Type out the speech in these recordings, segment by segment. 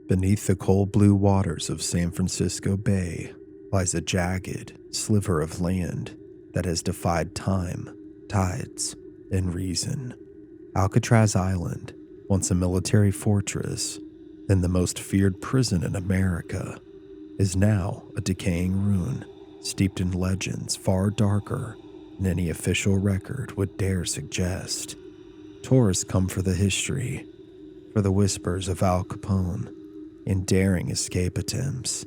Beneath the cold blue waters of San Francisco Bay lies a jagged sliver of land that has defied time, tides, and reason. Alcatraz Island, once a military fortress and the most feared prison in America, is now a decaying ruin steeped in legends far darker than any official record would dare suggest. Tourists come for the history, for the whispers of Al Capone, and daring escape attempts,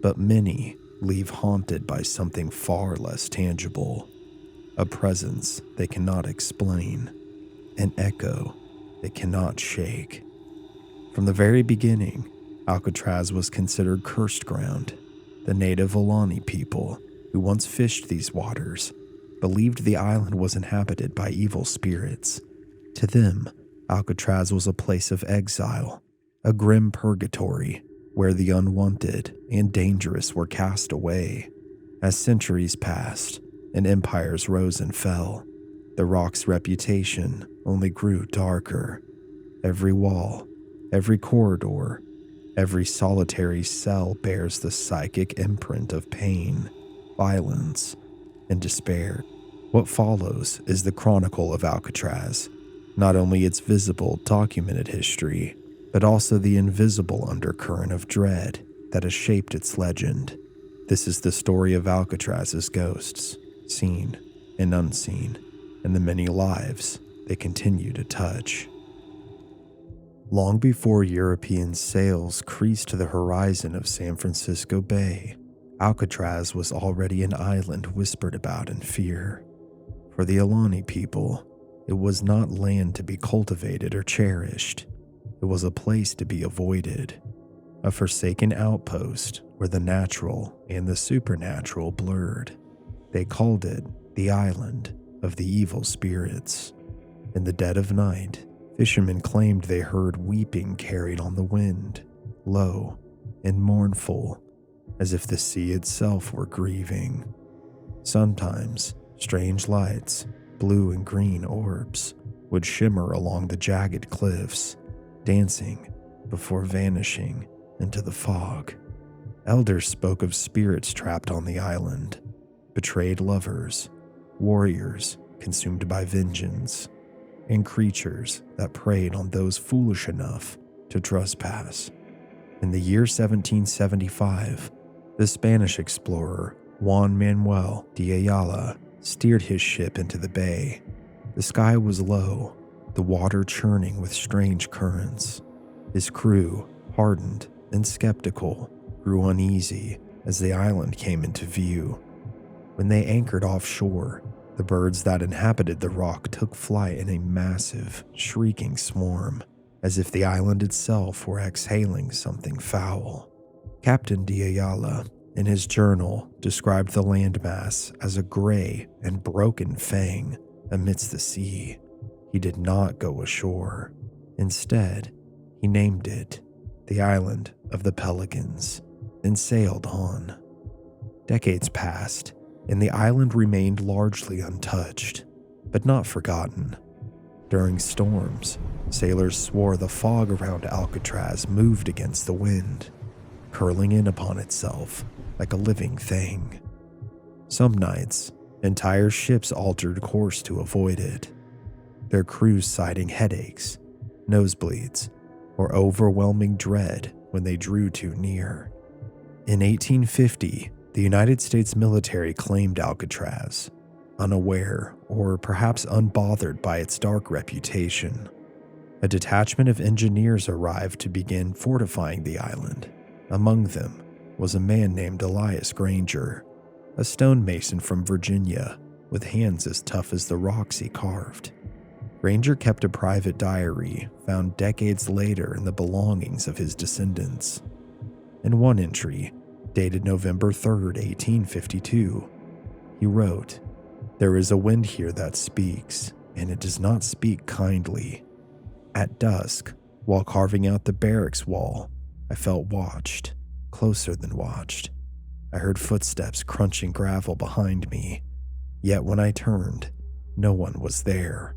but many leave haunted by something far less tangible, a presence they cannot explain, an echo they cannot shake. From the very beginning, Alcatraz was considered cursed ground. The native Alani people, who once fished these waters, believed the island was inhabited by evil spirits. To them, Alcatraz was a place of exile, a grim purgatory where the unwanted and dangerous were cast away. As centuries passed and empires rose and fell, the rock's reputation only grew darker. Every wall, every corridor, every solitary cell bears the psychic imprint of pain, violence, and despair. What follows is the chronicle of Alcatraz, not only its visible, documented history, but also the invisible undercurrent of dread that has shaped its legend. This is the story of Alcatraz's ghosts, seen and unseen, and the many lives they continue to touch. Long before European sails creased the horizon of San Francisco Bay, Alcatraz was already an island whispered about in fear. For the Alani people, it was not land to be cultivated or cherished. It was a place to be avoided, a forsaken outpost where the natural and the supernatural blurred. They called it the Island of the Evil Spirits. In the dead of night, fishermen claimed they heard weeping carried on the wind, low and mournful, as if the sea itself were grieving. Sometimes, strange lights, blue and green orbs, would shimmer along the jagged cliffs, dancing before vanishing into the fog. Elders spoke of spirits trapped on the island, betrayed lovers, warriors consumed by vengeance, and creatures that preyed on those foolish enough to trespass. In the year 1775, the Spanish explorer Juan Manuel de Ayala steered his ship into the bay. The sky was low, the water churning with strange currents. His crew, hardened and skeptical, grew uneasy as the island came into view. When they anchored offshore, the birds that inhabited the rock took flight in a massive, shrieking swarm, as if the island itself were exhaling something foul. Captain de Ayala, in his journal, described the landmass as a gray and broken fang amidst the sea. He did not go ashore. Instead, he named it the Island of the Pelicans and sailed on. Decades passed, and the island remained largely untouched, but not forgotten. During storms, sailors swore the fog around Alcatraz moved against the wind, curling in upon itself like a living thing. Some nights, entire ships altered course to avoid it, their crews citing headaches, nosebleeds, or overwhelming dread when they drew too near. In 1850, the United States military claimed Alcatraz, unaware or perhaps unbothered by its dark reputation. A detachment of engineers arrived to begin fortifying the island. Among them was a man named Elias Granger, a stonemason from Virginia with hands as tough as the rocks he carved. Granger kept a private diary found decades later in the belongings of his descendants. In one entry, dated November 3rd, 1852, he wrote, "There is a wind here that speaks, and it does not speak kindly. At dusk, while carving out the barracks wall, I felt watched, closer than watched. I heard footsteps crunching gravel behind me, yet when I turned, no one was there.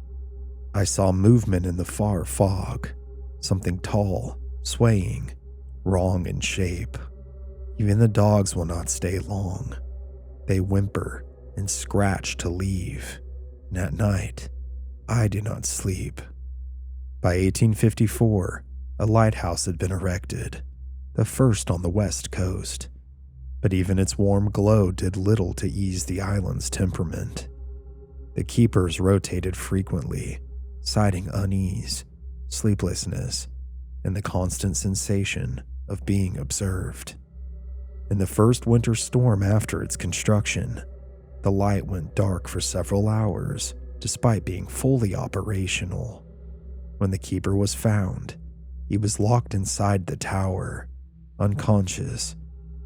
I saw movement in the far fog, something tall, swaying, wrong in shape. Even the dogs will not stay long. They whimper and scratch to leave, and at night, I do not sleep. By 1854, a lighthouse had been erected, the first on the west coast, but even its warm glow did little to ease the island's temperament. The keepers rotated frequently, citing unease, sleeplessness, and the constant sensation of being observed. In the first winter storm after its construction, the light went dark for several hours despite being fully operational. When the keeper was found, he was locked inside the tower, unconscious,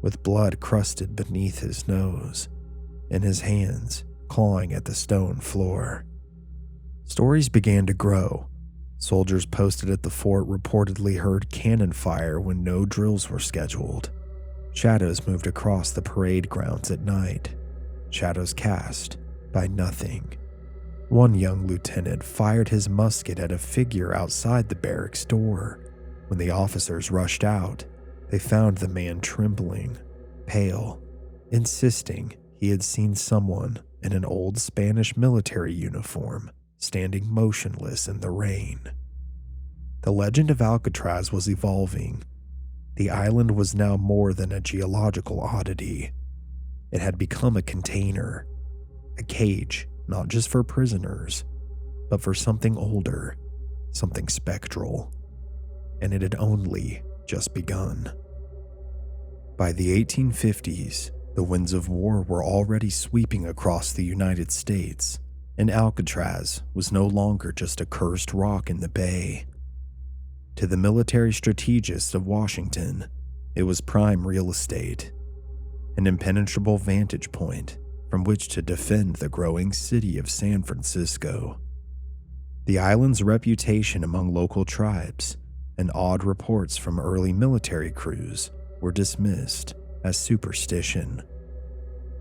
with blood crusted beneath his nose, and his hands clawing at the stone floor. Stories began to grow. Soldiers posted at the fort reportedly heard cannon fire when no drills were scheduled. Shadows moved across the parade grounds at night, shadows cast by nothing. One young lieutenant fired his musket at a figure outside the barracks door. When the officers rushed out, they found the man trembling, pale, insisting he had seen someone in an old Spanish military uniform standing motionless in the rain. The legend of Alcatraz was evolving. The island was now more than a geological oddity. It had become a container, a cage not just for prisoners, but for something older, something spectral. And it had only just begun. By the 1850s, the winds of war were already sweeping across the United States, and Alcatraz was no longer just a cursed rock in the bay. To the military strategists of Washington, it was prime real estate, an impenetrable vantage point from which to defend the growing city of San Francisco. The island's reputation among local tribes and odd reports from early military crews were dismissed as superstition.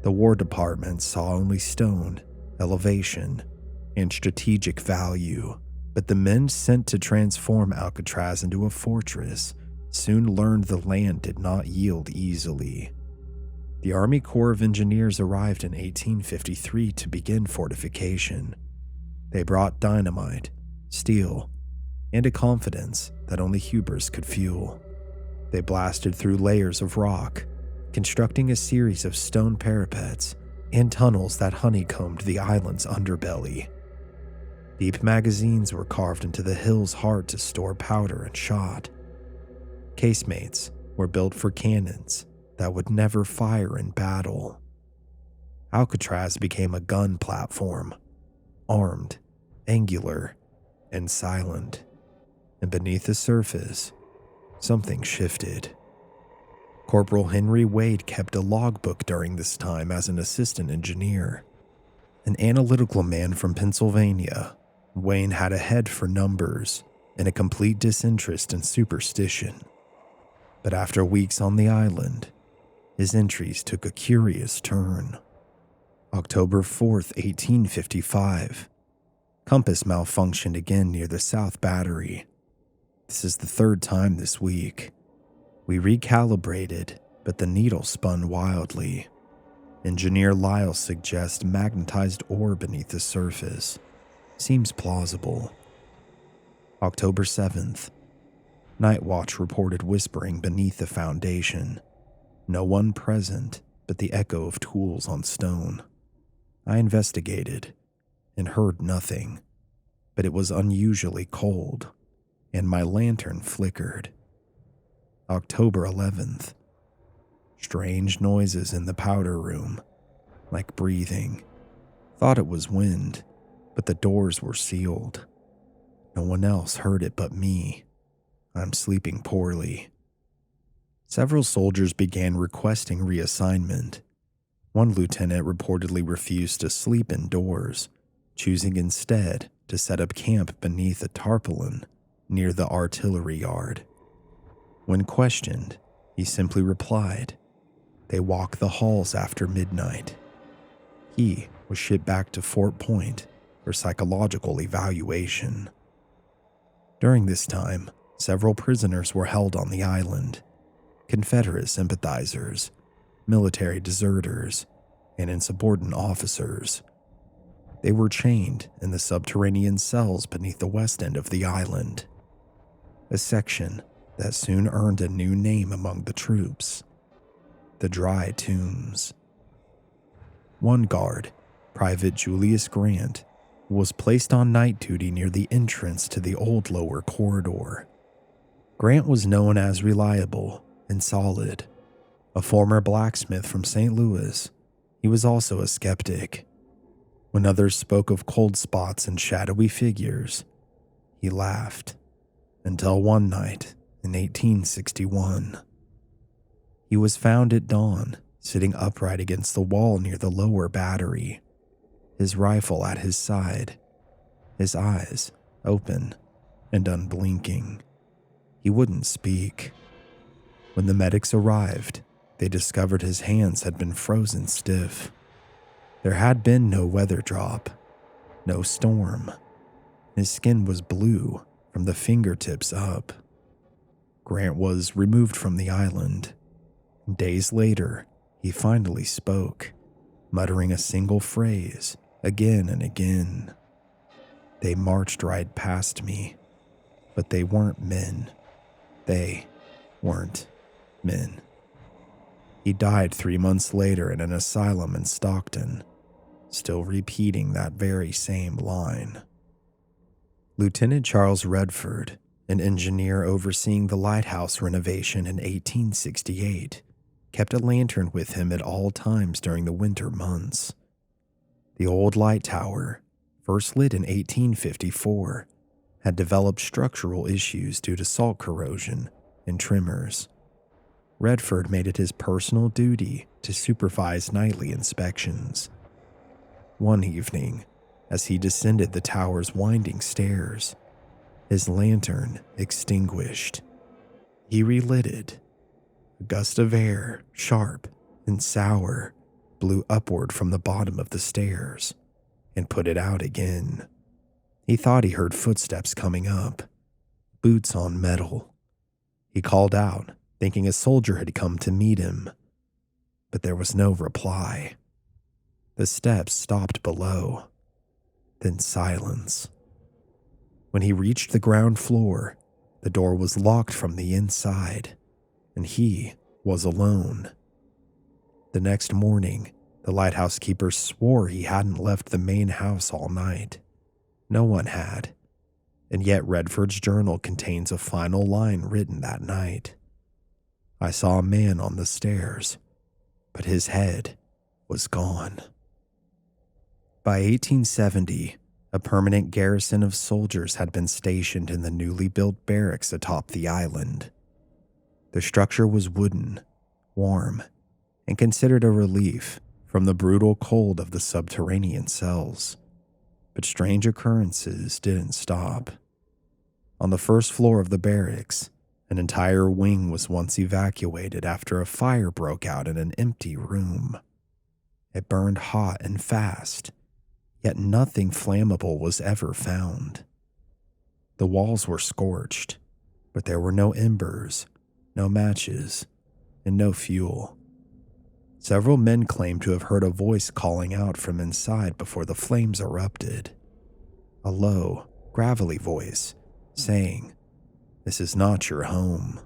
The War Department saw only stone, elevation, and strategic value, but the men sent to transform Alcatraz into a fortress soon learned the land did not yield easily. The Army Corps of Engineers arrived in 1853 to begin fortification. They brought dynamite, steel, and a confidence that only hubris could fuel. They blasted through layers of rock, constructing a series of stone parapets and tunnels that honeycombed the island's underbelly. Deep magazines were carved into the hill's heart to store powder and shot. Casemates were built for cannons that would never fire in battle. Alcatraz became a gun platform, armed, angular, and silent. And beneath the surface, something shifted. Corporal Henry Wade kept a logbook during this time as an assistant engineer. An analytical man from Pennsylvania, Wayne had a head for numbers and a complete disinterest in superstition. But after weeks on the island, his entries took a curious turn. October 4th, 1855. Compass malfunctioned again near the South Battery. This is the third time this week. We recalibrated, but the needle spun wildly. Engineer Lyle suggests magnetized ore beneath the surface. Seems plausible. October 7th. Night Watch reported whispering beneath the foundation. No one present, but the echo of tools on stone. I investigated and heard nothing, but it was unusually cold, and my lantern flickered. October 11th. Strange noises in the powder room, like breathing. Thought it was wind, but the doors were sealed. No one else heard it but me. I'm sleeping poorly. Several soldiers began requesting reassignment. One lieutenant reportedly refused to sleep indoors, choosing instead to set up camp beneath a tarpaulin near the artillery yard. When questioned, he simply replied, "They walk the halls after midnight." He was shipped back to Fort Point for psychological evaluation. During this time, several prisoners were held on the island. Confederate sympathizers, military deserters, and insubordinate officers. They were chained in the subterranean cells beneath the west end of the island, a section that soon earned a new name among the troops: the Dry Tombs. One guard, Private Julius Grant, was placed on night duty near the entrance to the old lower corridor. Grant was known as reliable and solid. A former blacksmith from St. Louis, he was also a skeptic. When others spoke of cold spots and shadowy figures, he laughed, until one night in 1861. He was found at dawn, sitting upright against the wall near the lower battery, his rifle at his side, his eyes open and unblinking. He wouldn't speak. When the medics arrived, they discovered his hands had been frozen stiff. There had been no weather drop, no storm. His skin was blue from the fingertips up. Grant was removed from the island. Days later, he finally spoke, muttering a single phrase again and again. They marched right past me, but they weren't men. They weren't men. He died 3 months later in an asylum in Stockton, still repeating that very same line. Lieutenant Charles Redford, an engineer overseeing the lighthouse renovation in 1868, kept a lantern with him at all times during the winter months. The old light tower, first lit in 1854, had developed structural issues due to salt corrosion and tremors. Redford made it his personal duty to supervise nightly inspections. One evening, as he descended the tower's winding stairs, his lantern extinguished. He relit it. A gust of air, sharp and sour, blew upward from the bottom of the stairs and put it out again. He thought he heard footsteps coming up, boots on metal. He called out, thinking a soldier had come to meet him, but there was no reply. The steps stopped below, then silence. When he reached the ground floor, the door was locked from the inside, and he was alone. The next morning, the lighthouse keeper swore he hadn't left the main house all night. No one had, and yet Redford's journal contains a final line written that night. I saw a man on the stairs, but his head was gone. By 1870, a permanent garrison of soldiers had been stationed in the newly built barracks atop the island. The structure was wooden, warm, and considered a relief from the brutal cold of the subterranean cells. But strange occurrences didn't stop. On the first floor of the barracks, an entire wing was once evacuated after a fire broke out in an empty room. It burned hot and fast, yet nothing flammable was ever found. The walls were scorched, but there were no embers, no matches, and no fuel. Several men claimed to have heard a voice calling out from inside before the flames erupted. A low, gravelly voice saying, "This is not your home."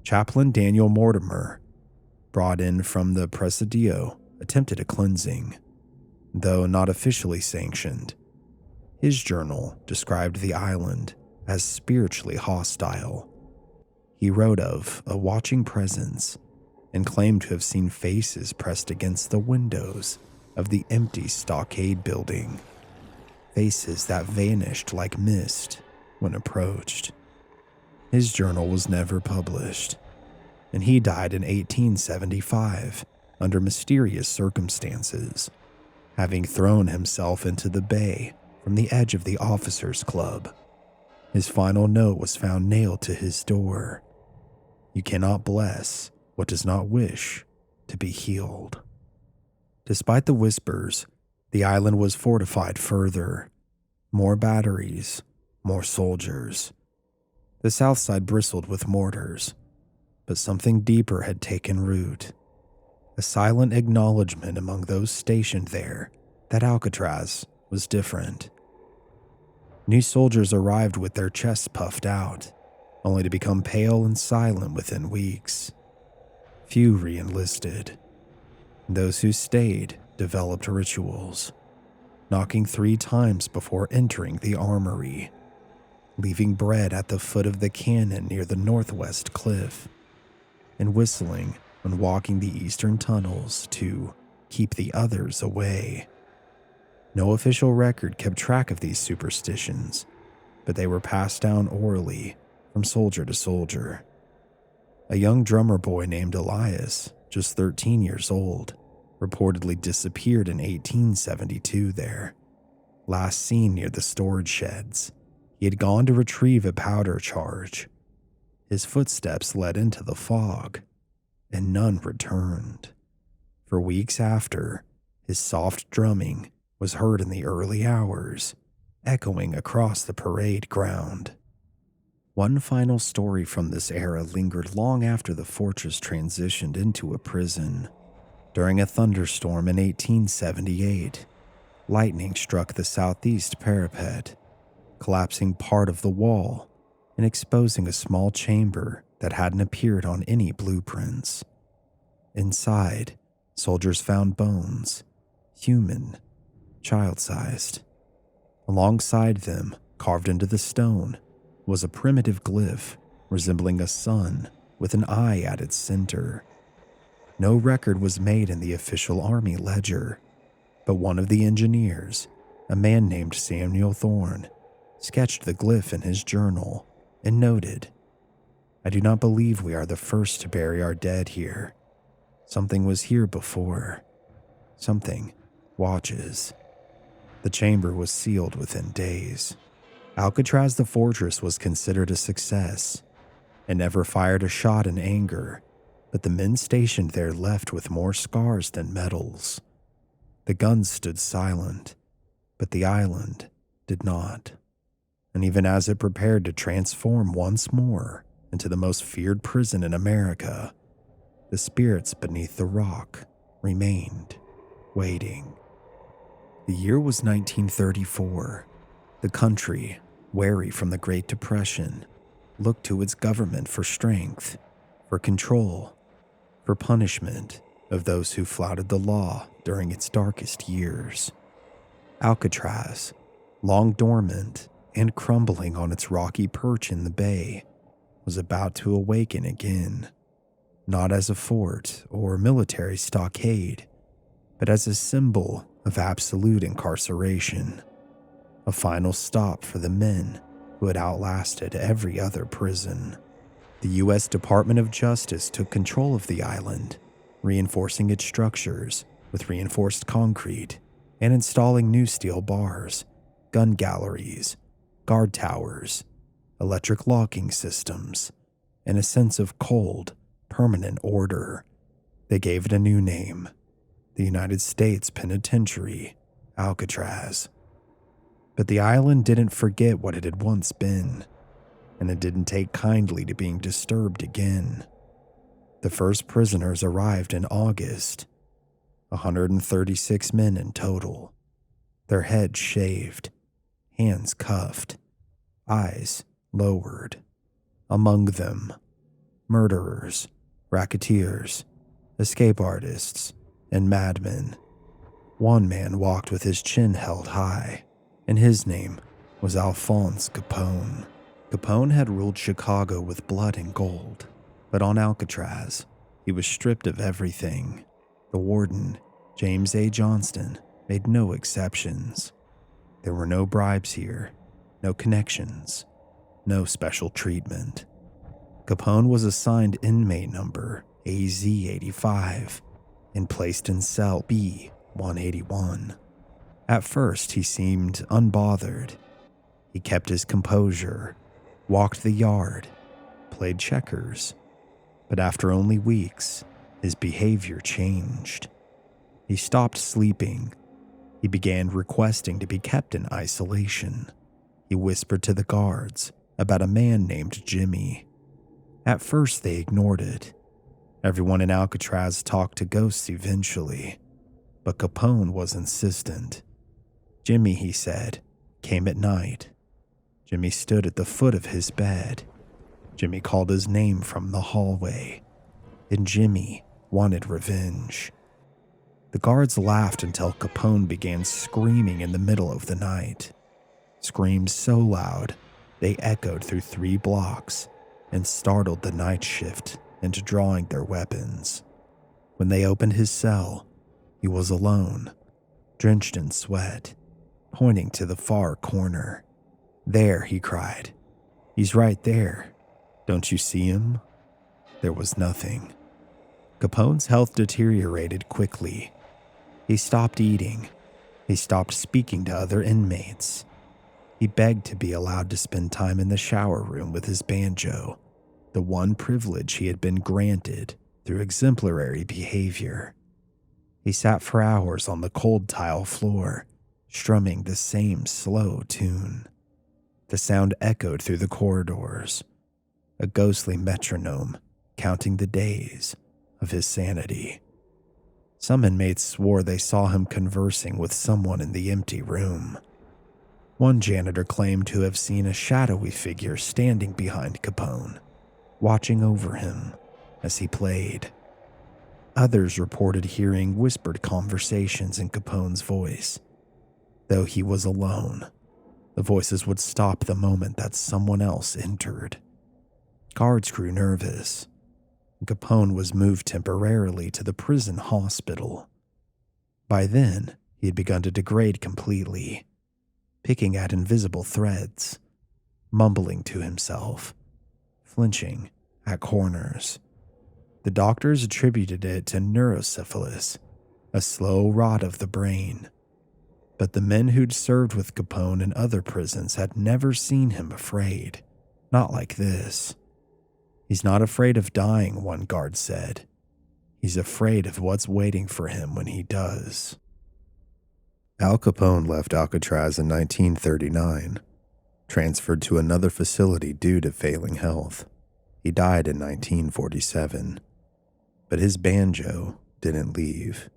Chaplain Daniel Mortimer, brought in from the Presidio, attempted a cleansing, though not officially sanctioned. His journal described the island as spiritually hostile. He wrote of a watching presence and claimed to have seen faces pressed against the windows of the empty stockade building, faces that vanished like mist when approached. His journal was never published, and he died in 1875 under mysterious circumstances, having thrown himself into the bay from the edge of the officers' club. His final note was found nailed to his door: "You cannot bless what does not wish to be healed." Despite the whispers, the island was fortified further. More batteries, more soldiers. The south side bristled with mortars. but something deeper had taken root. A silent acknowledgement among those stationed there that Alcatraz was different. New soldiers arrived with their chests puffed out, only to become pale and silent within weeks. Few re-enlisted. Those who stayed developed rituals, knocking 3 times before entering the armory, leaving bread at the foot of the cannon near the northwest cliff, and whistling when walking the eastern tunnels to keep the others away. No official record kept track of these superstitions, but they were passed down orally from soldier to soldier. A young drummer boy named Elias, just 13 years old, reportedly disappeared in 1872 there. Last seen near the storage sheds, he had gone to retrieve a powder charge. His footsteps led into the fog, and none returned. For weeks after, his soft drumming was heard in the early hours, echoing across the parade ground. One final story from this era lingered long after the fortress transitioned into a prison. During a thunderstorm in 1878, lightning struck the southeast parapet, collapsing part of the wall and exposing a small chamber that hadn't appeared on any blueprints. Inside, soldiers found bones, human, child-sized. Alongside them, carved into the stone, was a primitive glyph resembling a sun with an eye at its center. No record was made in the official army ledger, but one of the engineers, a man named Samuel Thorne, sketched the glyph in his journal and noted, "I do not believe we are the first to bury our dead here. Something was here before. Something watches." The chamber was sealed within days. Alcatraz the fortress was considered a success. It never fired a shot in anger, but the men stationed there left with more scars than medals. The guns stood silent, but the island did not. And even as it prepared to transform once more into the most feared prison in America, the spirits beneath the rock remained, waiting. The year was 1934. The country, wary from the Great Depression, looked to its government for strength, for control, for punishment of those who flouted the law during its darkest years. Alcatraz, long dormant and crumbling on its rocky perch in the bay, was about to awaken again, not as a fort or military stockade, but as a symbol of absolute incarceration, a final stop for the men who had outlasted every other prison. The U.S. Department of Justice took control of the island, reinforcing its structures with reinforced concrete and installing new steel bars, gun galleries, guard towers, electric locking systems, and a sense of cold, permanent order. They gave it a new name, the United States Penitentiary, Alcatraz. But the island didn't forget what it had once been, and it didn't take kindly to being disturbed again. The first prisoners arrived in August, 136 men in total, their heads shaved, hands cuffed, eyes lowered. Among them, murderers, racketeers, escape artists, and madmen. One man walked with his chin held high, and his name was Alphonse Capone. Capone had ruled Chicago with blood and gold, but on Alcatraz, he was stripped of everything. The warden, James A. Johnston, made no exceptions. There were no bribes here, no connections, no special treatment. Capone was assigned inmate number AZ-85 and placed in cell B-181. At first, he seemed unbothered. He kept his composure, walked the yard, played checkers. But after only weeks, his behavior changed. He stopped sleeping. He began requesting to be kept in isolation. He whispered to the guards about a man named Jimmy. At first, they ignored it. Everyone in Alcatraz talked to ghosts eventually, but Capone was insistent. Jimmy, he said, came at night. Jimmy stood at the foot of his bed. Jimmy called his name from the hallway, and Jimmy wanted revenge. The guards laughed until Capone began screaming in the middle of the night. Screams so loud, they echoed through 3 blocks and startled the night shift into drawing their weapons. When they opened his cell, he was alone, drenched in sweat, pointing to the far corner. "There," he cried. "He's right there. Don't you see him?" There was nothing. Capone's health deteriorated quickly. He stopped eating. He stopped speaking to other inmates. He begged to be allowed to spend time in the shower room with his banjo, the one privilege he had been granted through exemplary behavior. He sat for hours on the cold tile floor, strumming the same slow tune. The sound echoed through the corridors, a ghostly metronome counting the days of his sanity. Some inmates swore they saw him conversing with someone in the empty room. One janitor claimed to have seen a shadowy figure standing behind Capone, watching over him as he played. Others reported hearing whispered conversations in Capone's voice. Though he was alone, the voices would stop the moment that someone else entered. Guards grew nervous. Capone was moved temporarily to the prison hospital. By then, he had begun to degrade completely, picking at invisible threads, mumbling to himself, flinching at corners. The doctors attributed it to neurosyphilis, a slow rot of the brain. But the men who'd served with Capone in other prisons had never seen him afraid, not like this. "He's not afraid of dying," one guard said. "He's afraid of what's waiting for him when he does." Al Capone left Alcatraz in 1939, transferred to another facility due to failing health. He died in 1947, but his banjo didn't leave.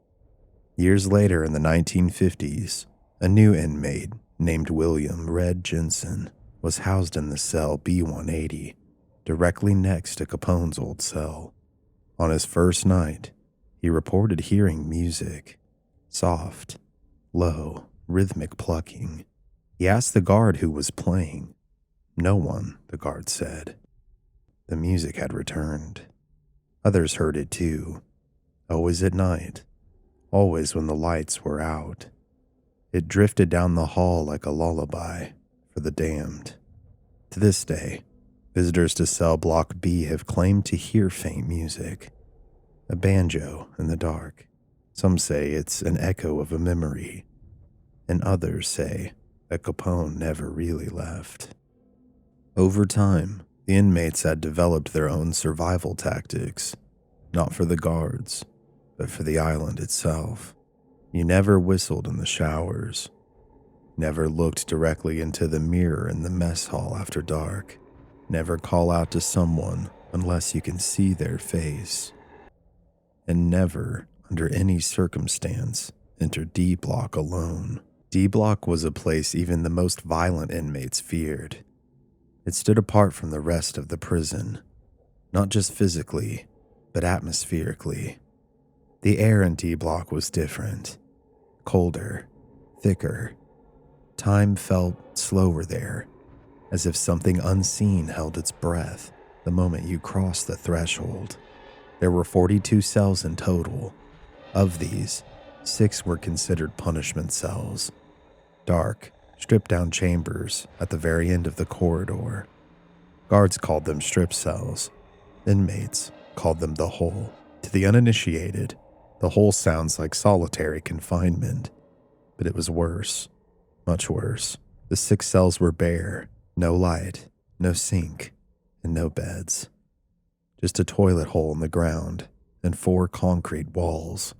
Years later in the 1950s, a new inmate named William Red Jensen was housed in the cell B180, directly next to Capone's old cell. On his first night, he reported hearing music, soft, low, rhythmic plucking. He asked the guard who was playing. No one, the guard said. The music had returned. Others heard it too, always at night, always when the lights were out. It drifted down the hall like a lullaby for the damned. To this day, visitors to cell block B have claimed to hear faint music, a banjo in the dark. Some say it's an echo of a memory, and others say that Capone never really left. Over time, the inmates had developed their own survival tactics, not for the guards, but for the island itself. You never whistled in the showers, never looked directly into the mirror in the mess hall after dark, never call out to someone unless you can see their face, and never, under any circumstance, enter D Block alone. D Block was a place even the most violent inmates feared. It stood apart from the rest of the prison, not just physically, but atmospherically. The air in D Block was different, colder, thicker. Time felt slower there, as if something unseen held its breath the moment you crossed the threshold. There were 42 cells in total. Of these, 6 were considered punishment cells, dark, stripped-down chambers at the very end of the corridor. Guards called them strip cells. Inmates called them the hole. To the uninitiated, the hole sounds like solitary confinement, but it was worse, much worse. The 6 cells were bare, no light, no sink, and no beds. Just a toilet hole in the ground and 4 concrete walls.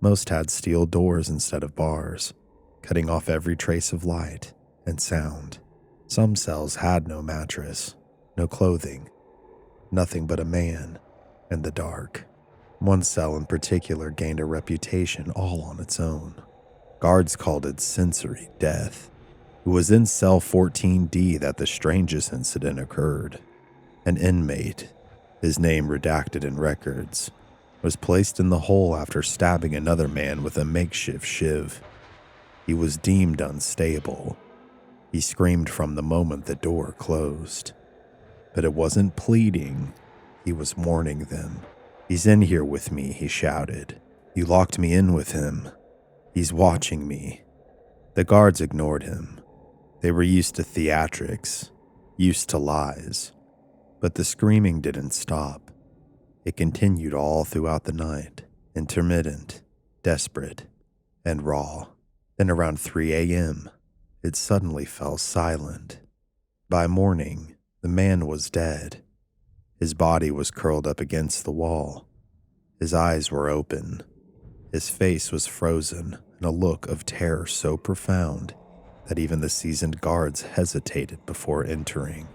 Most had steel doors instead of bars, cutting off every trace of light and sound. Some cells had no mattress, no clothing, nothing but a man and the dark. One cell in particular gained a reputation all on its own. Guards called it sensory death. It was in cell 14D that the strangest incident occurred. An inmate, his name redacted in records, was placed in the hole after stabbing another man with a makeshift shiv. He was deemed unstable. He screamed from the moment the door closed. But it wasn't pleading, he was warning them. "He's in here with me," he shouted. "You locked me in with him. He's watching me." The guards ignored him. They were used to theatrics, used to lies. But the screaming didn't stop. It continued all throughout the night, intermittent, desperate, and raw. Then around 3 a.m., it suddenly fell silent. By morning, the man was dead. His body was curled up against the wall. His eyes were open. His face was frozen in a look of terror so profound that even the seasoned guards hesitated before entering.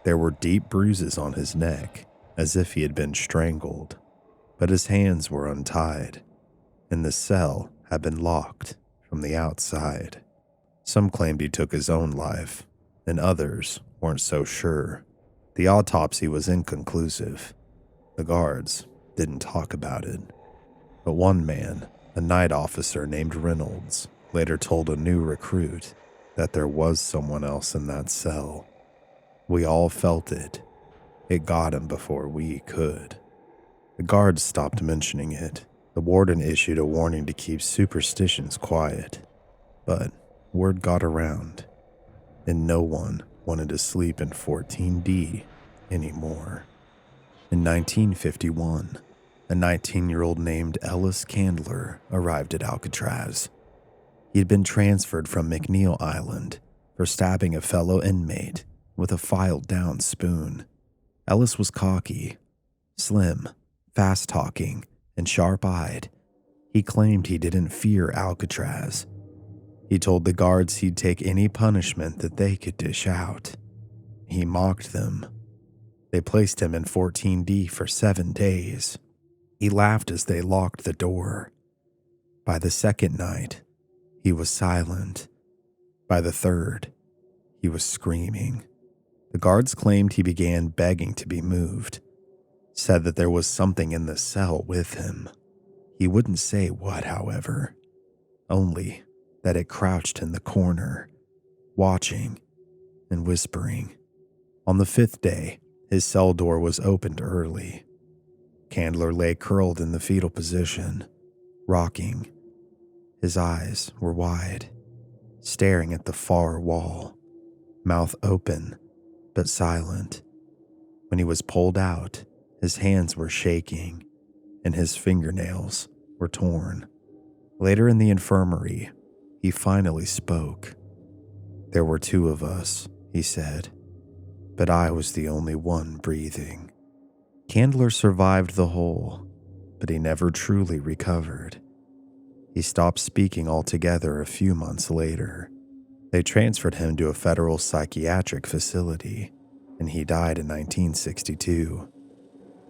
There were deep bruises on his neck, as if he had been strangled, but his hands were untied, and the cell had been locked from the outside. Some claimed he took his own life, and others weren't so sure. The autopsy was inconclusive. The guards didn't talk about it. But one man, a night officer named Reynolds, later told a new recruit that there was someone else in that cell. We all felt it. It got him before we could. The guards stopped mentioning it. The warden issued a warning to keep superstitions quiet. But word got around, and no one wanted to sleep in 14D anymore. In 1951, a 19-year-old named Ellis Candler arrived at Alcatraz. He had been transferred from McNeil Island for stabbing a fellow inmate with a filed-down spoon. Ellis was cocky, slim, fast-talking, and sharp-eyed. He claimed he didn't fear Alcatraz. He told the guards he'd take any punishment that they could dish out. He mocked them. They placed him in 14D for 7 days. He laughed as they locked the door. By the second night, he was silent. By the third, he was screaming. The guards claimed he began begging to be moved, said that there was something in the cell with him. He wouldn't say what, however, only that it crouched in the corner, watching and whispering. On the 5th day, his cell door was opened early. Candler lay curled in the fetal position, rocking. His eyes were wide, staring at the far wall, mouth open but silent. When he was pulled out, his hands were shaking and his fingernails were torn. Later in the infirmary, he finally spoke. "There were 2 of us," he said, "but I was the only one breathing." Candler survived the hole, but he never truly recovered. He stopped speaking altogether a few months later. They transferred him to a federal psychiatric facility, and he died in 1962.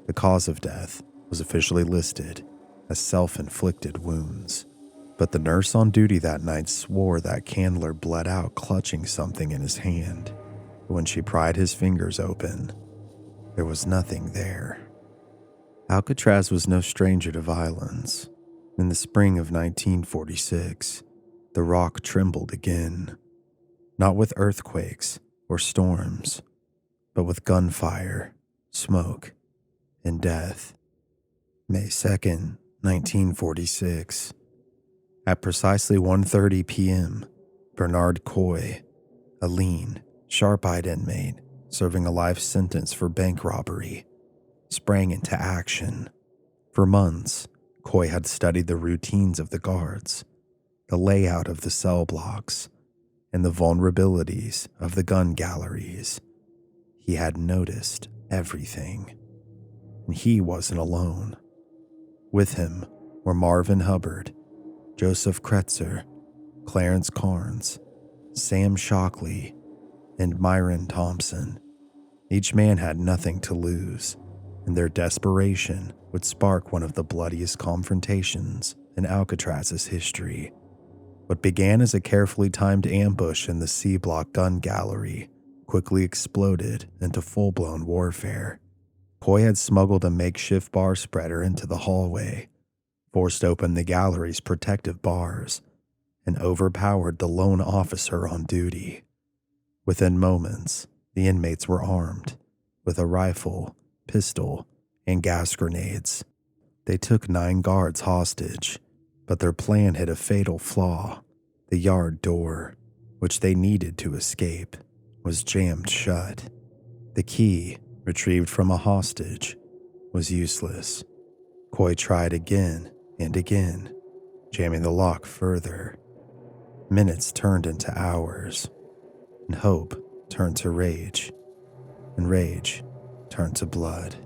The cause of death was officially listed as self-inflicted wounds, but the nurse on duty that night swore that Candler bled out clutching something in his hand. When she pried his fingers open, there was nothing there. Alcatraz was no stranger to violence. In the spring of 1946, the rock trembled again. Not with earthquakes or storms, but with gunfire, smoke, and death. May 2nd, 1946. At precisely 1:30 p.m., Bernard Coy, a lean, sharp-eyed inmate serving a life sentence for bank robbery, sprang into action. For months, Coy had studied the routines of the guards, the layout of the cell blocks, and the vulnerabilities of the gun galleries. He had noticed everything. And he wasn't alone. With him were Marvin Hubbard, Joseph Kretzer, Clarence Carnes, Sam Shockley, and Myron Thompson. Each man had nothing to lose, and their desperation would spark one of the bloodiest confrontations in Alcatraz's history. What began as a carefully timed ambush in the C-Block gun gallery quickly exploded into full-blown warfare. Coy had smuggled a makeshift bar spreader into the hallway, forced open the gallery's protective bars, and overpowered the lone officer on duty. Within moments, the inmates were armed with a rifle, pistol, and gas grenades. They took 9 guards hostage, but their plan had a fatal flaw. The yard door, which they needed to escape, was jammed shut. The key, retrieved from a hostage, was useless. Coy tried again and again, jamming the lock further. Minutes turned into hours, and hope turned to rage, and rage turned to blood.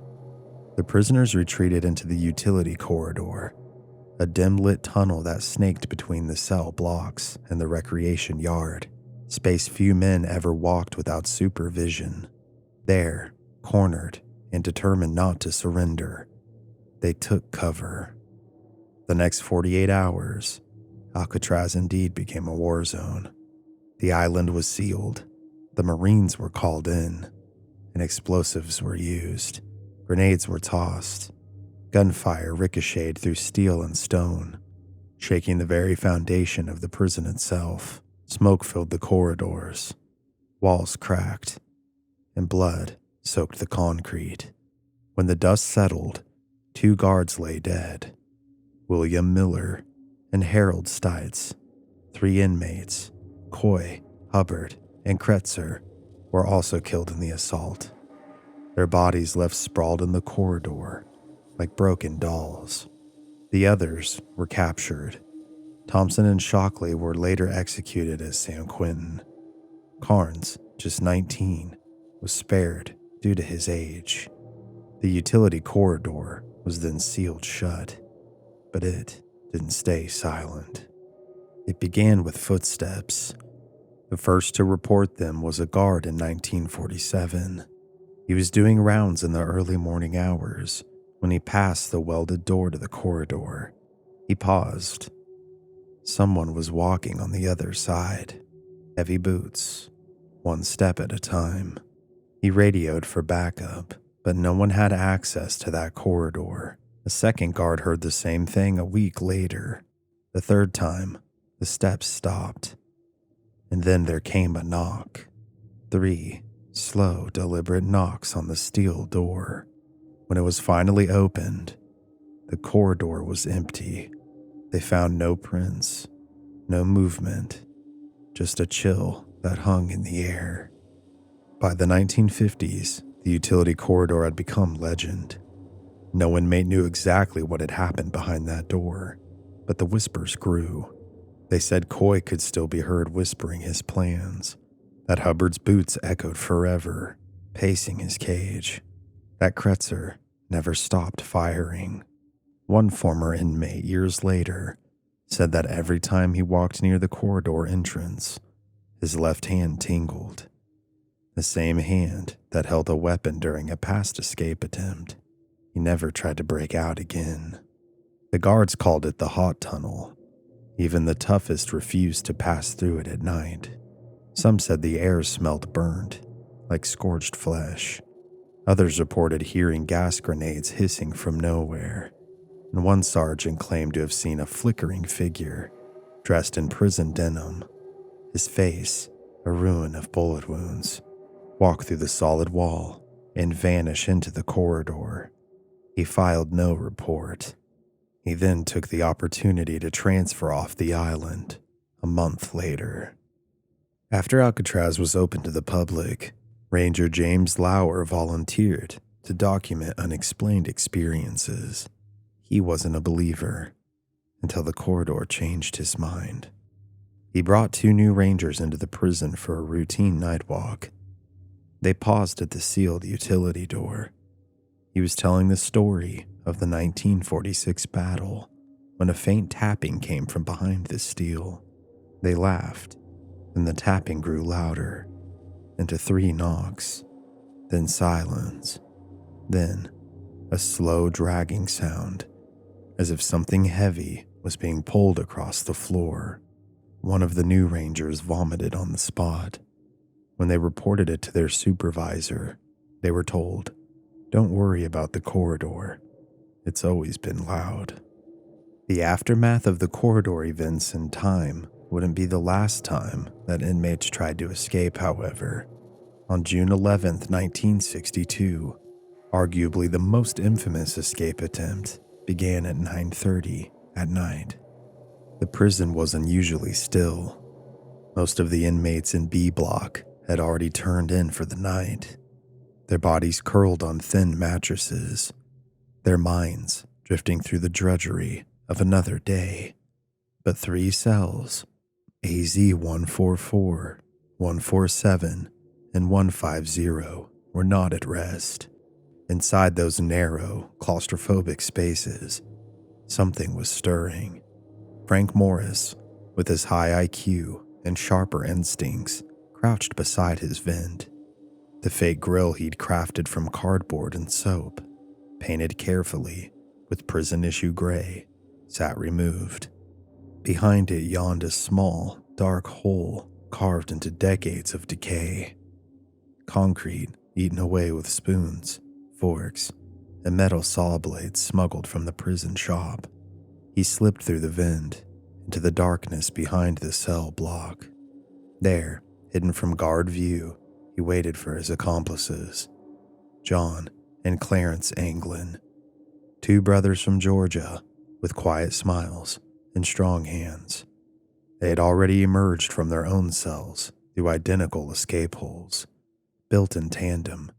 The prisoners retreated into the utility corridor, a dim-lit tunnel that snaked between the cell blocks and the recreation yard, space few men ever walked without supervision. There, cornered and determined not to surrender, they took cover. The next 48 hours, Alcatraz indeed became a war zone. The island was sealed, the Marines were called in, and explosives were used. Grenades were tossed. Gunfire ricocheted through steel and stone, shaking the very foundation of the prison itself. Smoke filled the corridors. Walls cracked, and blood soaked the concrete. When the dust settled, 2 guards lay dead. William Miller and Harold Stites, 3 inmates, Coy, Hubbard, and Kretzer, were also killed in the assault. Their bodies left sprawled in the corridor like broken dolls. The others were captured. Thompson and Shockley were later executed as San Quentin. Carnes, just 19, was spared due to his age. The utility corridor was then sealed shut, but it didn't stay silent. It began with footsteps. The first to report them was a guard in 1947. He was doing rounds in the early morning hours when he passed the welded door to the corridor. He paused. Someone was walking on the other side. Heavy boots, 1 step at a time. He radioed for backup, but no one had access to that corridor. A second guard heard the same thing a week later. The third time, the steps stopped. And then there came a knock. 3 slow, deliberate knocks on the steel door. When it was finally opened, the corridor was empty. They found no prints, no movement, just a chill that hung in the air. By the 1950s, the utility corridor had become legend. No inmate knew exactly what had happened behind that door, but the whispers grew. They said Coy could still be heard whispering his plans, that Hubbard's boots echoed forever, pacing his cage, that Kretzer never stopped firing. One former inmate years later said that every time he walked near the corridor entrance, his left hand tingled, the same hand that held a weapon during a past escape attempt. He never tried to break out again. The guards called it the hot tunnel. Even the toughest refused to pass through it at night. Some said the air smelled burnt, like scorched flesh. Others reported hearing gas grenades hissing from nowhere, and one sergeant claimed to have seen a flickering figure, dressed in prison denim, his face a ruin of bullet wounds, walk through the solid wall and vanish into the corridor. He filed no report. He then took the opportunity to transfer off the island a month later. After Alcatraz was open to the public, Ranger James Lauer volunteered to document unexplained experiences. He wasn't a believer until the corridor changed his mind. He brought 2 new rangers into the prison for a routine night walk. They paused at the sealed utility door. He was telling the story of the 1946 battle when a faint tapping came from behind the steel. They laughed, and the tapping grew louder, into 3 knocks, then silence, then a slow dragging sound, as if something heavy was being pulled across the floor. One of the new rangers vomited on the spot. When they reported it to their supervisor, they were told, "Don't worry about the corridor. It's always been loud." The aftermath of the corridor events in time wouldn't be the last time that inmates tried to escape, however. On June 11th, 1962, arguably the most infamous escape attempt began at 9:30 at night. The prison was unusually still. Most of the inmates in B Block had already turned in for the night, their bodies curled on thin mattresses, their minds drifting through the drudgery of another day. But 3 cells, AZ 144, 147, and 150, were not at rest. Inside those narrow, claustrophobic spaces, something was stirring. Frank Morris, with his high IQ and sharper instincts, crouched beside his vent. The fake grill he'd crafted from cardboard and soap, painted carefully with prison-issue gray, sat removed. Behind it yawned a small, dark hole carved into decades of decay. Concrete eaten away with spoons, forks, and metal saw blades smuggled from the prison shop. He slipped through the vent into the darkness behind the cell block. There, hidden from guard view, he waited for his accomplices, John and Clarence Anglin, 2 brothers from Georgia with quiet smiles and strong hands. They had already emerged from their own cells through identical escape holes, built in tandem,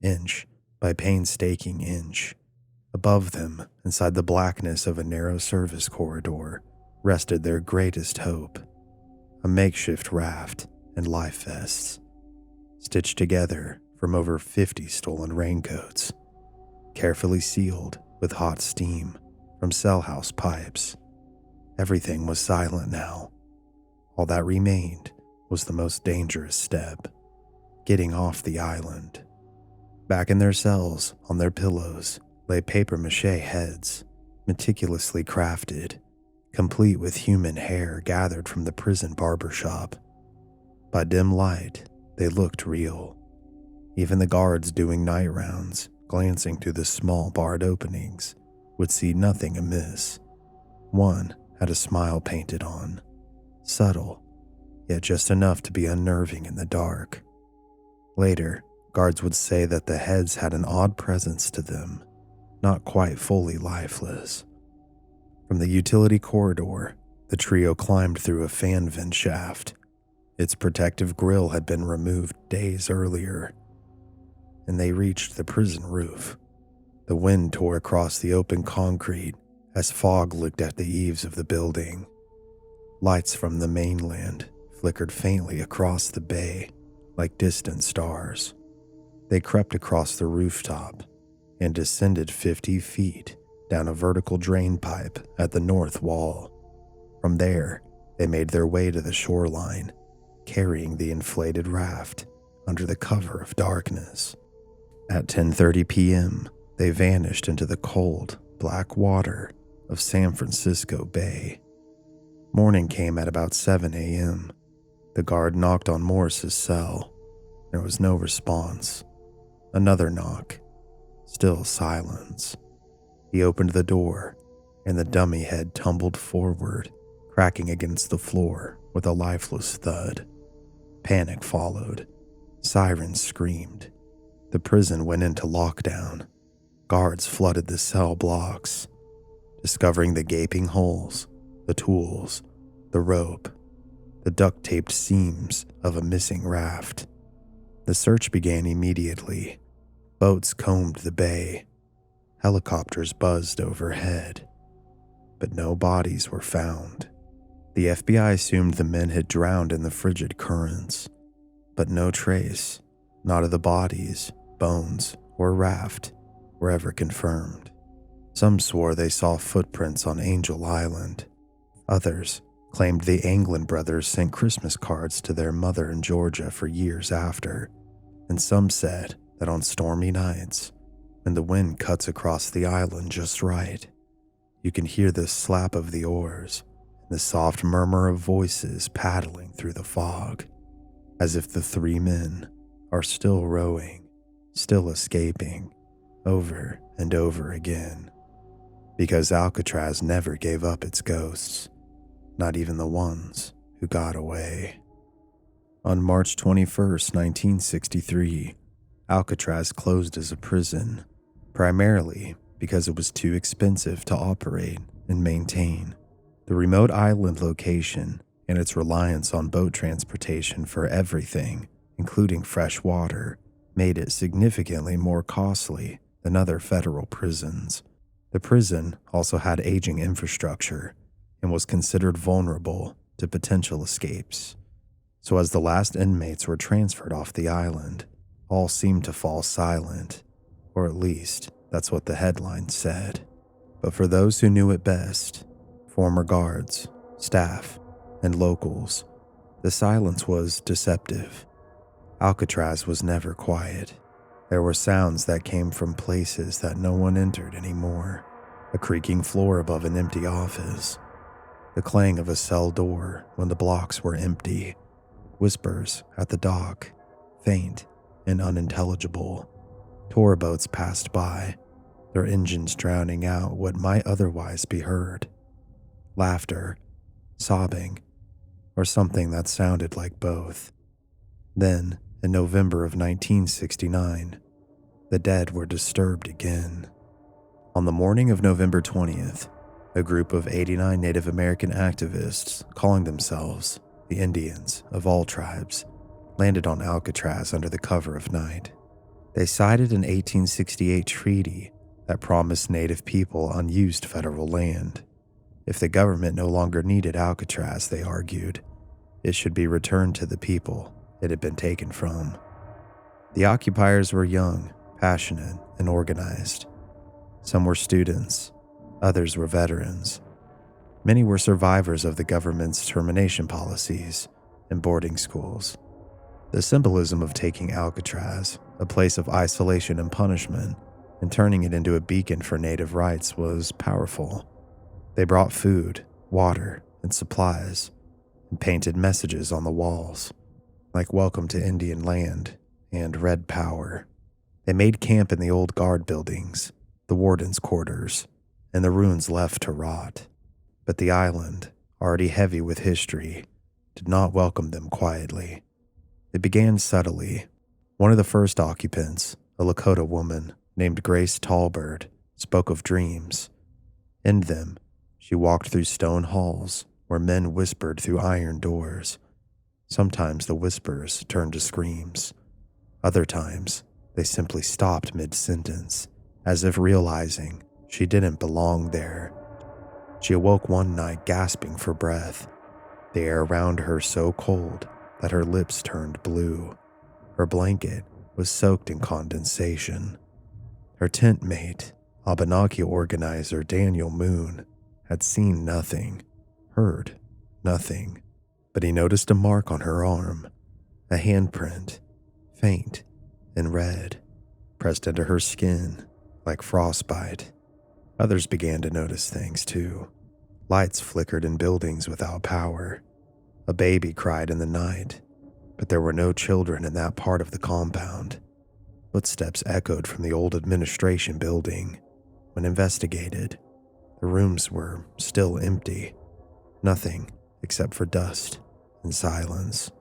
inch by painstaking inch. Above them, inside the blackness of a narrow service corridor, rested their greatest hope, a makeshift raft and life vests, stitched together from over 50 stolen raincoats, carefully sealed with hot steam from cell house pipes. Everything was silent now. All that remained was the most dangerous step, getting off the island. Back in their cells, on their pillows, lay papier-mâché heads, meticulously crafted, complete with human hair gathered from the prison barbershop. By dim light, they looked real. Even the guards doing night rounds, glancing through the small barred openings, would see nothing amiss. One had a smile painted on, subtle, yet just enough to be unnerving in the dark. Later, guards would say that the heads had an odd presence to them, not quite fully lifeless. From the utility corridor, the trio climbed through a fan vent shaft. Its protective grille had been removed days earlier, and they reached the prison roof. The wind tore across the open concrete as fog licked at the eaves of the building. Lights from the mainland flickered faintly across the bay like distant stars. They crept across the rooftop and descended 50 feet down a vertical drain pipe at the north wall. From there, they made their way to the shoreline, carrying the inflated raft under the cover of darkness. At 10:30 p.m., they vanished into the cold, black water of San Francisco Bay. Morning came at about 7 a.m. The guard knocked on Morris's cell. There was no response. Another knock. Still silence. He opened the door, and the dummy head tumbled forward, cracking against the floor with a lifeless thud. Panic followed. Sirens screamed. The prison went into lockdown. Guards flooded the cell blocks, discovering the gaping holes, the tools, the rope, the duct-taped seams of a missing raft. The search began immediately. Boats combed the bay. Helicopters buzzed overhead. But no bodies were found. The FBI assumed the men had drowned in the frigid currents, but no trace, not of the bodies, bones, or raft, were ever confirmed. Some swore they saw footprints on Angel Island. Others claimed the Anglin brothers sent Christmas cards to their mother in Georgia for years after, and some said that on stormy nights, and the wind cuts across the island just right. You can hear the slap of the oars and the soft murmur of voices paddling through the fog, as if the three men are still rowing, still escaping, over and over again. Because Alcatraz never gave up its ghosts, not even the ones who got away. On March 21st, 1963, Alcatraz closed as a prison, primarily because it was too expensive to operate and maintain. The remote island location and its reliance on boat transportation for everything, including fresh water, made it significantly more costly than other federal prisons. The prison also had aging infrastructure and was considered vulnerable to potential escapes. So as the last inmates were transferred off the island, all seemed to fall silent, or at least that's what the headline said. But for those who knew it best, former guards, staff, and locals, the silence was deceptive. Alcatraz was never quiet. There were sounds that came from places that no one entered anymore. A creaking floor above an empty office, the clang of a cell door when the blocks were empty, whispers at the dock, faint and unintelligible. Tour boats passed by, their engines drowning out what might otherwise be heard. Laughter, sobbing, or something that sounded like both. Then, in November of 1969, the dead were disturbed again. On the morning of November 20th, a group of 89 Native American activists calling themselves the Indians of all tribes landed on Alcatraz under the cover of night. They cited an 1868 treaty that promised Native people unused federal land. If the government no longer needed Alcatraz, they argued, it should be returned to the people it had been taken from. The occupiers were young, passionate, and organized. Some were students, others were veterans. Many were survivors of the government's termination policies and boarding schools. The symbolism of taking Alcatraz, a place of isolation and punishment, and turning it into a beacon for Native rights was powerful. They brought food, water, and supplies, and painted messages on the walls, like "Welcome to Indian Land" and "Red Power." They made camp in the old guard buildings, the warden's quarters, and the ruins left to rot. But the island, already heavy with history, did not welcome them quietly. It began subtly. One of the first occupants, a Lakota woman named Grace Tallbird, spoke of dreams. In them, she walked through stone halls where men whispered through iron doors. Sometimes the whispers turned to screams. Other times, they simply stopped mid-sentence, as if realizing she didn't belong there. She awoke one night gasping for breath, the air around her so cold that her lips turned blue. Her blanket was soaked in condensation. Her tent mate, Abenaki organizer Daniel Moon, had seen nothing, heard nothing, but he noticed a mark on her arm, a handprint, faint and red, pressed into her skin like frostbite. Others began to notice things too. Lights flickered in buildings without power. A baby cried in the night, but there were no children in that part of the compound. Footsteps echoed from the old administration building. When investigated, the rooms were still empty. Nothing except for dust and silence.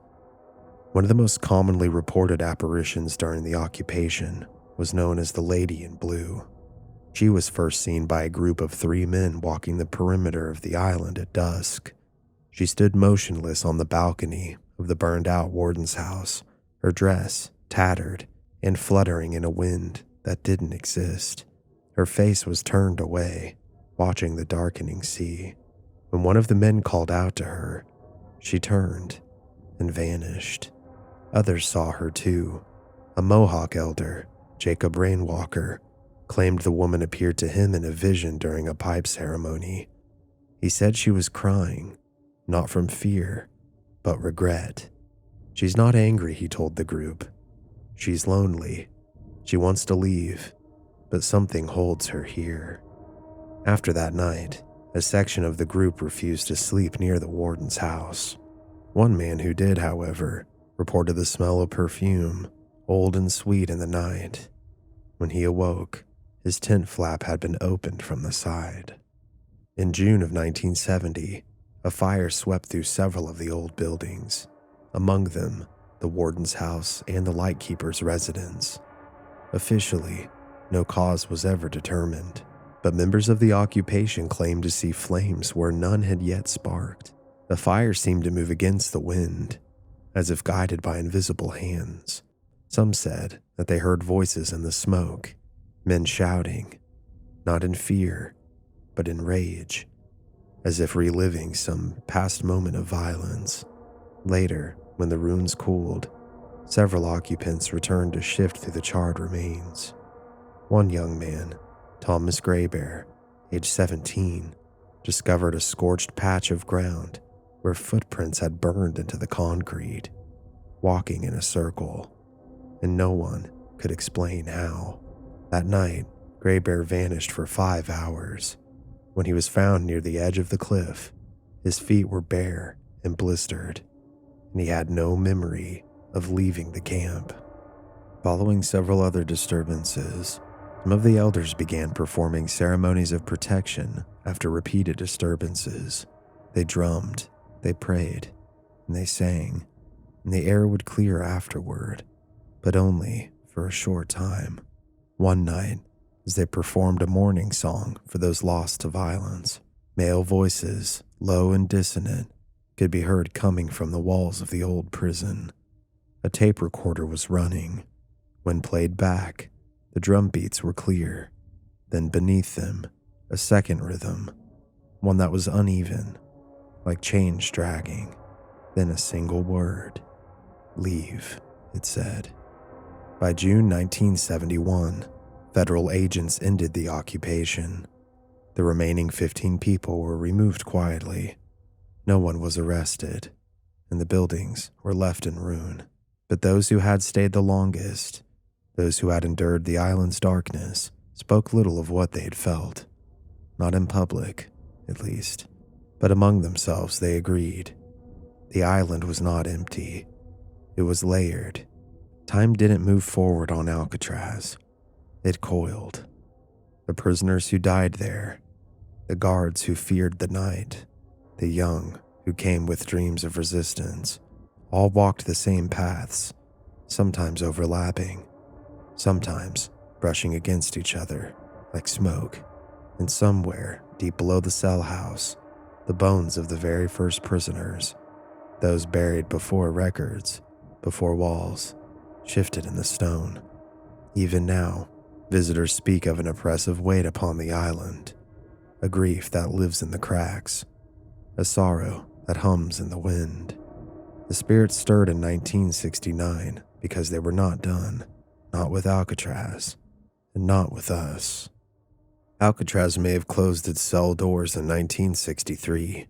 One of the most commonly reported apparitions during the occupation was known as the Lady in Blue. She was first seen by a group of 3 men walking the perimeter of the island at dusk. She stood motionless on the balcony of the burned-out warden's house, her dress tattered and fluttering in a wind that didn't exist. Her face was turned away, watching the darkening sea. When one of the men called out to her, she turned and vanished. Others saw her too. A Mohawk elder, Jacob Rainwalker, claimed the woman appeared to him in a vision during a pipe ceremony. He said she was crying, not from fear, but regret. She's not angry, he told the group. She's lonely. She wants to leave, but something holds her here. After that night, a section of the group refused to sleep near the warden's house. One man who did, however, reported the smell of perfume, old and sweet in the night. When he awoke, his tent flap had been opened from the side. In June of 1970, a fire swept through several of the old buildings, among them the warden's house and the lightkeeper's residence. Officially, no cause was ever determined, but members of the occupation claimed to see flames where none had yet sparked. The fire seemed to move against the wind, as if guided by invisible hands. Some said that they heard voices in the smoke, men shouting, not in fear, but in rage, as if reliving some past moment of violence. Later, when the ruins cooled, several occupants returned to shift through the charred remains. One young man, Thomas Graybear, age 17, discovered a scorched patch of ground where footprints had burned into the concrete, walking in a circle, and no one could explain how. That night, Graybear vanished for 5 hours. When he was found near the edge of the cliff, his feet were bare and blistered, and he had no memory of leaving the camp. Following several other disturbances, some of the elders began performing ceremonies of protection after repeated disturbances. They drummed, they prayed, and they sang, and the air would clear afterward, but only for a short time. One night, as they performed a mourning song for those lost to violence, male voices, low and dissonant, could be heard coming from the walls of the old prison. A tape recorder was running. When played back, the drum beats were clear. Then beneath them, a second rhythm, one that was uneven, like chains dragging. Then a single word. Leave, it said. By June 1971, federal agents ended the occupation. The remaining 15 people were removed quietly. No one was arrested, and the buildings were left in ruin. But those who had stayed the longest, those who had endured the island's darkness, spoke little of what they had felt. Not in public, at least, but among themselves they agreed. The island was not empty. It was layered. Time didn't move forward on Alcatraz. It coiled. The prisoners who died there, the guards who feared the night, the young who came with dreams of resistance, all walked the same paths, sometimes overlapping, sometimes brushing against each other like smoke. And somewhere deep below the cell house, the bones of the very first prisoners, those buried before records, before walls, shifted in the stone. Even now, visitors speak of an oppressive weight upon the island, a grief that lives in the cracks, a sorrow that hums in the wind. The spirits stirred in 1969 because they were not done, not with Alcatraz, and not with us. Alcatraz may have closed its cell doors in 1963,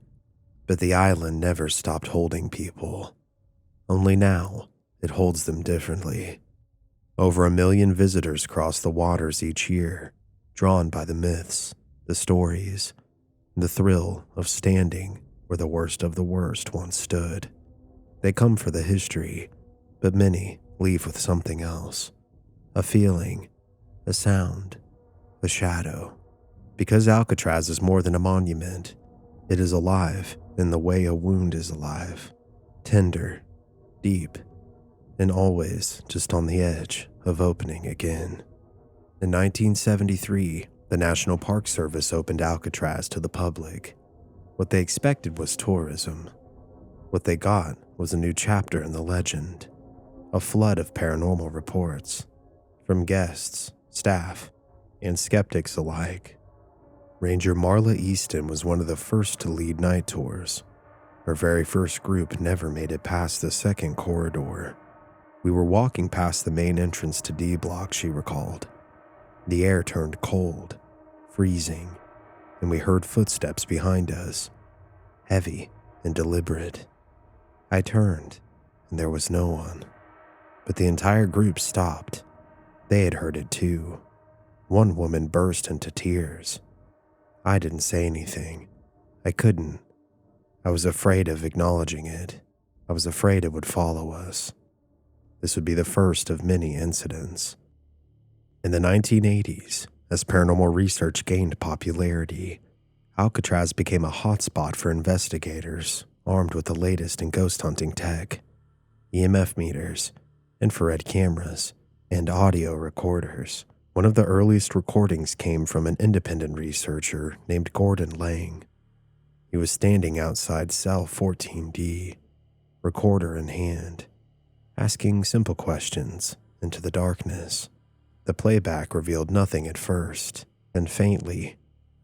but the island never stopped holding people. Only now, it holds them differently. Over 1 million visitors cross the waters each year, drawn by the myths, the stories, and the thrill of standing where the worst of the worst once stood. They come for the history, but many leave with something else. A feeling, a sound, a shadow. Because Alcatraz is more than a monument, it is alive in the way a wound is alive. Tender, deep, and always just on the edge of opening again. In 1973, the National Park Service opened Alcatraz to the public. What they expected was tourism. What they got was a new chapter in the legend, a flood of paranormal reports, from guests, staff, and skeptics alike. Ranger Marla Easton was one of the first to lead night tours. Her very first group never made it past the second corridor. We were walking past the main entrance to D Block, she recalled. The air turned cold, freezing, and we heard footsteps behind us, heavy and deliberate. I turned, and there was no one. But the entire group stopped. They had heard it too. One woman burst into tears. I didn't say anything. I couldn't. I was afraid of acknowledging it. I was afraid it would follow us. This would be the first of many incidents. In the 1980s, as paranormal research gained popularity, Alcatraz became a hotspot for investigators armed with the latest in ghost hunting tech, EMF meters, infrared cameras, and audio recorders. One of the earliest recordings came from an independent researcher named Gordon Lang. He was standing outside cell 14D, recorder in hand, asking simple questions into the darkness. The playback revealed nothing at first, then faintly,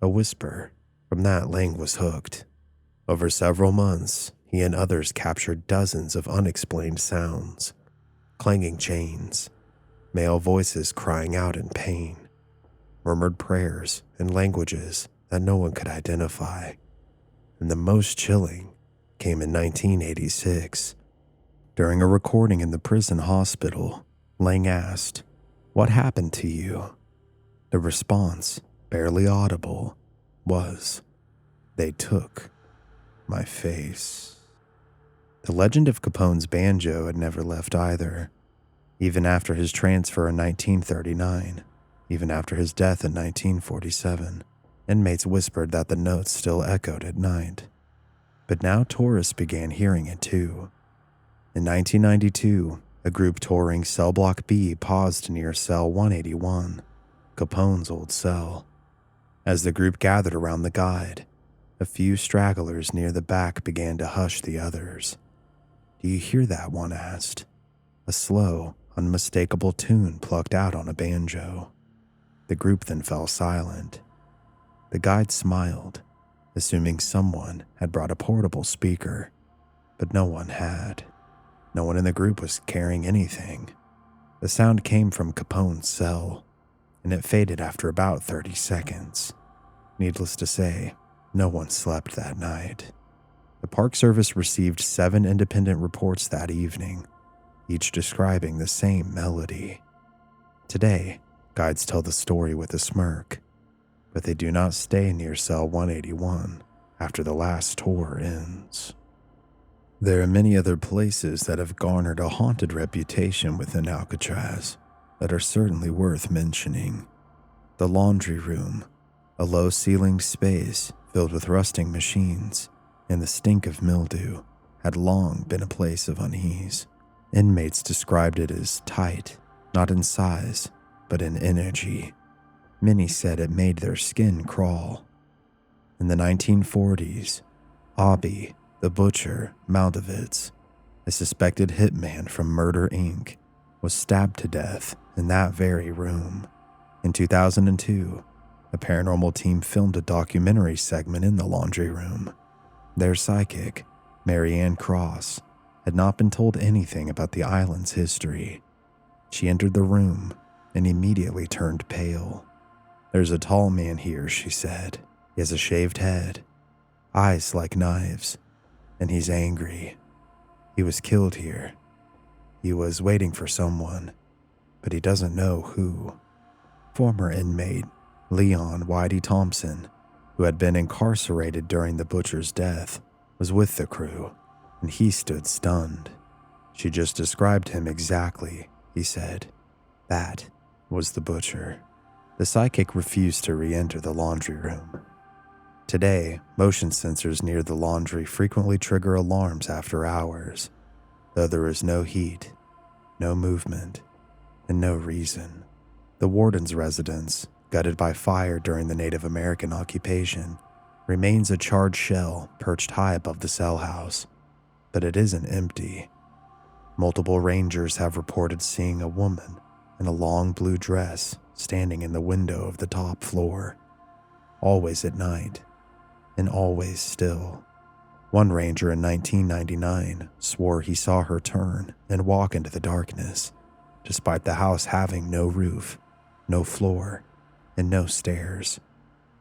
a whisper. From that, Lang was hooked. Over several months, he and others captured dozens of unexplained sounds, clanging chains, male voices crying out in pain, murmured prayers in languages that no one could identify. And the most chilling came in 1986. During a recording in the prison hospital, Lang asked, "What happened to you?" The response, barely audible, was, "They took my face." The legend of Capone's banjo had never left either. Even after his transfer in 1939, even after his death in 1947, inmates whispered that the notes still echoed at night. But now tourists began hearing it too. In 1992, a group touring Cell Block B paused near Cell 181, Capone's old cell. As the group gathered around the guide, a few stragglers near the back began to hush the others. "Do you hear that?" one asked. A slow, unmistakable tune plucked out on a banjo. The group then fell silent. The guide smiled, assuming someone had brought a portable speaker, but no one had. No one in the group was carrying anything. The sound came from Capone's cell, and it faded after about 30 seconds. Needless to say, no one slept that night. The Park Service received 7 independent reports that evening, each describing the same melody. Today, guides tell the story with a smirk, but they do not stay near Cell 181 after the last tour ends. There are many other places that have garnered a haunted reputation within Alcatraz that are certainly worth mentioning. The laundry room, a low-ceilinged space filled with rusting machines and the stink of mildew, had long been a place of unease. Inmates described it as tight, not in size, but in energy. Many said it made their skin crawl. In the 1940s, Abi, the butcher, Maldovitz, a suspected hitman from Murder, Inc., was stabbed to death in that very room. In 2002, a paranormal team filmed a documentary segment in the laundry room. Their psychic, Marianne Cross, had not been told anything about the island's history. She entered the room and immediately turned pale. "There's a tall man here," she said. "He has a shaved head, eyes like knives, and he's angry. He was killed here. He was waiting for someone, but he doesn't know who." Former inmate Leon Whitey Thompson, who had been incarcerated during the butcher's death, was with the crew, and he stood stunned. "She just described him exactly," he said. "That was the butcher." The psychic refused to re-enter the laundry room. Today, motion sensors near the laundry frequently trigger alarms after hours, though there is no heat, no movement, and no reason. The warden's residence, gutted by fire during the Native American occupation, remains a charred shell perched high above the cell house, but it isn't empty. Multiple rangers have reported seeing a woman in a long blue dress standing in the window of the top floor, always at night, and always still. One ranger in 1999 swore he saw her turn and walk into the darkness, despite the house having no roof, no floor, and no stairs.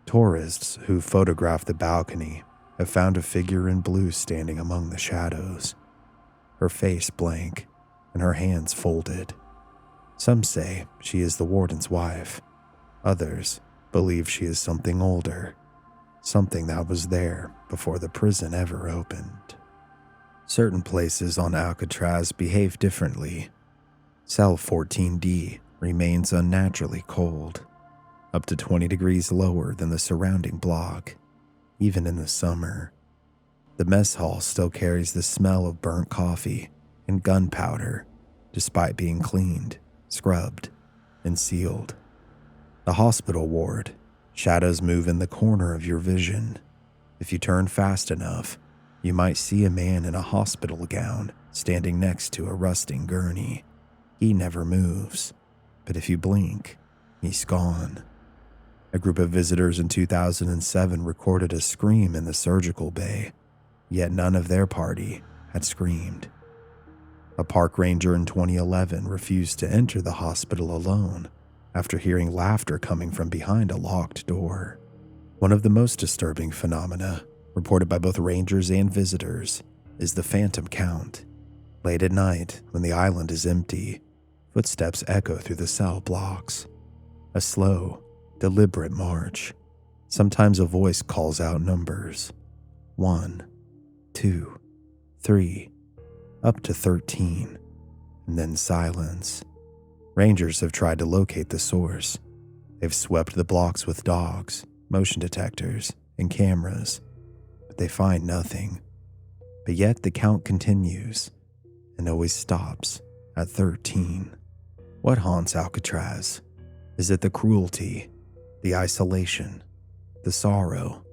Tourists who photographed the balcony have found a figure in blue standing among the shadows, her face blank and her hands folded. Some say she is the warden's wife. Others believe she is something older, something that was there before the prison ever opened. Certain places on Alcatraz behave differently. Cell 14D remains unnaturally cold, up to 20 degrees lower than the surrounding block, even in the summer. The mess hall still carries the smell of burnt coffee and gunpowder, despite being cleaned, scrubbed, and sealed. The hospital ward, shadows move in the corner of your vision. If you turn fast enough, you might see a man in a hospital gown standing next to a rusting gurney. He never moves, but if you blink, he's gone. A group of visitors in 2007 recorded a scream in the surgical bay, yet none of their party had screamed. A park ranger in 2011 refused to enter the hospital alone after hearing laughter coming from behind a locked door. One of the most disturbing phenomena, reported by both rangers and visitors, is the phantom count. Late at night, when the island is empty, footsteps echo through the cell blocks. A slow, deliberate march. Sometimes a voice calls out numbers. 1, 2, 3, up to 13, and then silence. Rangers have tried to locate the source. They've swept the blocks with dogs, motion detectors, and cameras, but they find nothing. But yet the count continues, and always stops at 13. What haunts Alcatraz? Is it the cruelty, the isolation, the sorrow,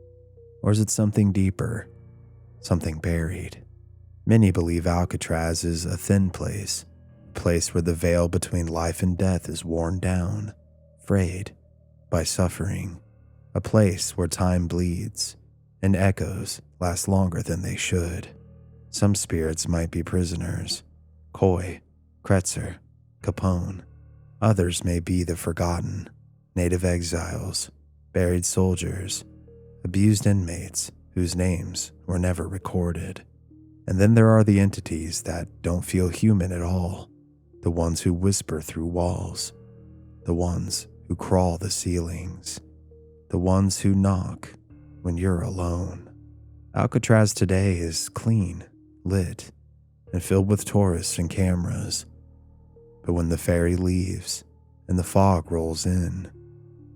or is it something deeper, something buried? Many believe Alcatraz is a thin place, a place where the veil between life and death is worn down, frayed by suffering, a place where time bleeds and echoes last longer than they should. Some spirits might be prisoners, Coy, Kretzer, Capone. Others may be the forgotten, native exiles, buried soldiers, abused inmates whose names were never recorded. And then there are the entities that don't feel human at all, the ones who whisper through walls, the ones who crawl the ceilings, the ones who knock when you're alone. Alcatraz today is clean, lit, and filled with tourists and cameras. But when the ferry leaves and the fog rolls in,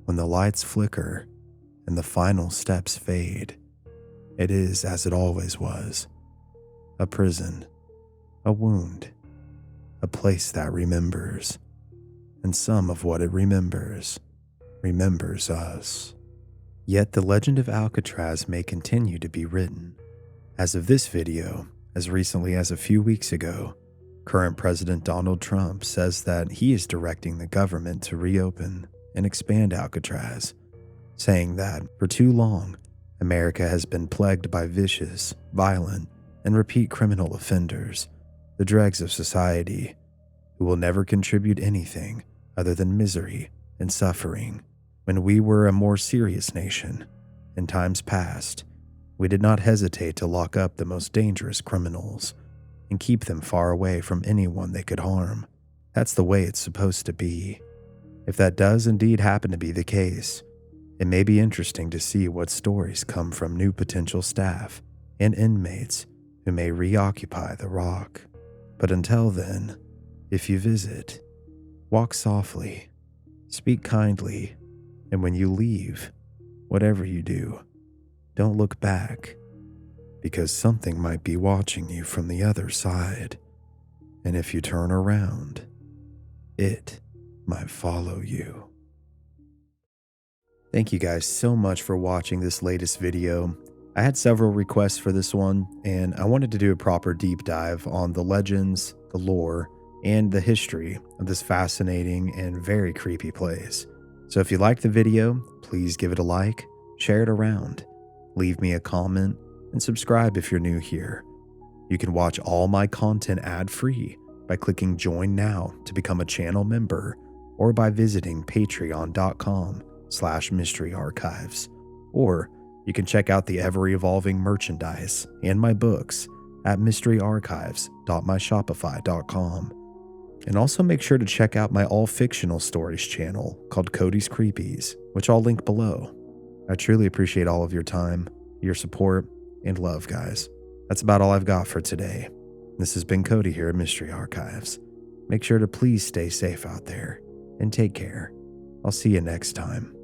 when the lights flicker and the final steps fade, it is as it always was. A prison, a wound, a place that remembers, and some of what it remembers us. Yet the legend of Alcatraz may continue to be written. As of this video, as recently as a few weeks ago, current President Donald Trump says that he is directing the government to reopen and expand Alcatraz, saying that for too long, America has been plagued by vicious, violent, and repeat criminal offenders, the dregs of society, who will never contribute anything other than misery and suffering. When we were a more serious nation, in times past, we did not hesitate to lock up the most dangerous criminals and keep them far away from anyone they could harm. That's the way it's supposed to be. If that does indeed happen to be the case, it may be interesting to see what stories come from new potential staff and inmates who may reoccupy the rock. But until then, if you visit, walk softly, speak kindly, and when you leave, whatever you do, don't look back, because something might be watching you from the other side, and if you turn around, it might follow you. Thank you guys so much for watching this latest video. I had several requests for this one, and I wanted to do a proper deep dive on the legends, the lore, and the history of this fascinating and very creepy place. So if you liked the video, please give it a like, share it around, leave me a comment, and subscribe if you're new here. You can watch all my content ad-free by clicking join now to become a channel member, or by visiting patreon.com/mysteryarchives. Or you can check out the ever-evolving merchandise and my books at mysteryarchives.myshopify.com. And also make sure to check out my all-fictional stories channel called Cody's Creepies, which I'll link below. I truly appreciate all of your time, your support, and love, guys. That's about all I've got for today. This has been Cody here at Mystery Archives. Make sure to please stay safe out there, and take care. I'll see you next time.